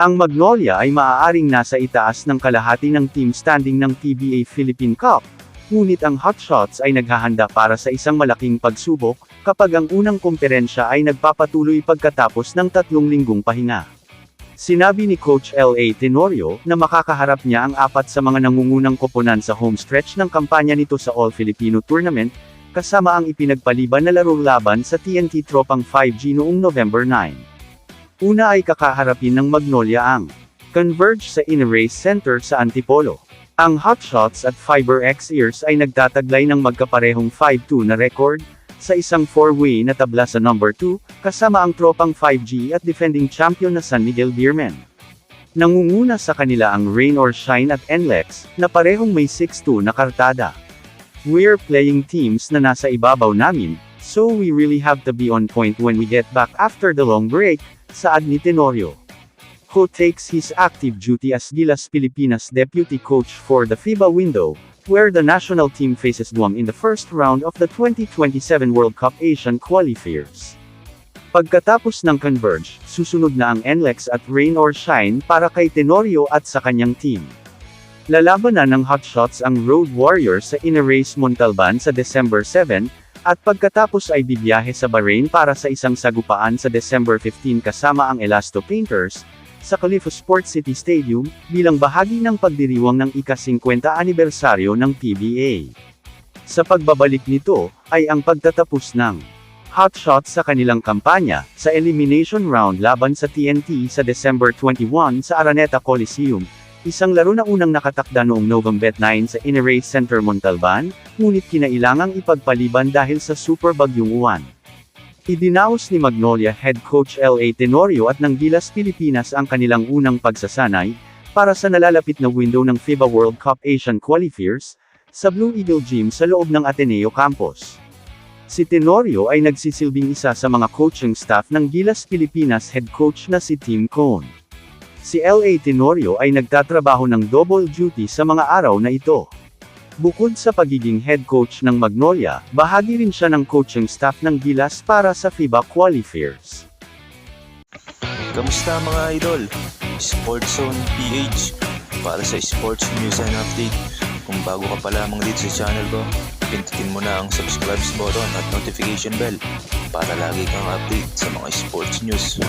Ang Magnolia ay maaaring nasa itaas ng kalahati ng team standing ng PBA Philippine Cup, ngunit ang Hotshots ay naghahanda para sa isang malaking pagsubok, kapag ang unang komperensya ay nagpapatuloy pagkatapos ng 3 linggong pahinga. Sinabi ni Coach L.A. Tenorio, na makakaharap niya ang 4 sa mga nangungunang koponan sa home stretch ng kampanya nito sa All-Filipino Tournament, kasama ang ipinagpaliban na laro laban sa TNT Tropang 5G noong November 9. Una ay kakaharapin ng Magnolia ang Converge sa Inner-Race Center sa Antipolo. Ang Hotshots at Fiber X Ears ay nagtataglay ng magkaparehong 5-2 na record, sa isang 4-way na tabla sa number 2, kasama ang Tropang 5G at defending champion na San Miguel Beermen. Nangunguna sa kanila ang Rain or Shine at NLEX, na parehong may 6-2 na kartada. We're playing teams na nasa ibabaw namin, so we really have to be on point when we get back after the long break, saad ni Tenorio. Who takes his active duty as Gilas Pilipinas deputy coach for the FIBA window, where the national team faces Guam in the first round of the 2027 World Cup Asian Qualifiers. Pagkatapos ng Converge, susunod na ang NLEX at Rain or Shine para kay Tenorio at sa kanyang team. Lalabanan ng Hotshots ang Road Warriors sa Inner-Race Montalban sa December 7, at pagkatapos ay bibiyahe sa Bahrain para sa isang sagupaan sa December 15 kasama ang Elasto Painters, sa Khalifa Sports City Stadium, bilang bahagi ng pagdiriwang ng ika-50 anibersaryo ng PBA. Sa pagbabalik nito, ay ang pagtatapos ng Hotshots sa kanilang kampanya, sa elimination round laban sa TNT sa December 21 sa Araneta Coliseum, isang laro na unang nakatakda noong November 9 sa Inner-Race Center Montalban, ngunit kinailangang ipagpaliban dahil sa Super Bagyong Uwan. Idinaos ni Magnolia head coach L.A. Tenorio at ng Gilas Pilipinas ang kanilang unang pagsasanay, para sa nalalapit na window ng FIBA World Cup Asian Qualifiers, sa Blue Eagle Gym sa loob ng Ateneo Campus. Si Tenorio ay nagsisilbing isa sa mga coaching staff ng Gilas Pilipinas head coach na si Tim Cone. Si L.A. Tenorio ay nagtatrabaho ng double duty sa mga araw na ito. Bukod sa pagiging head coach ng Magnolia, bahagi rin siya ng coaching staff ng Gilas para sa FIBA Qualifiers. Kamusta mga idol? Sports Zone PH para sa sports news and update. Kung bago ka pa lamang dito sa channel ko, pindutin mo na ang subscribe button at notification bell para lagi kang update sa mga sports news.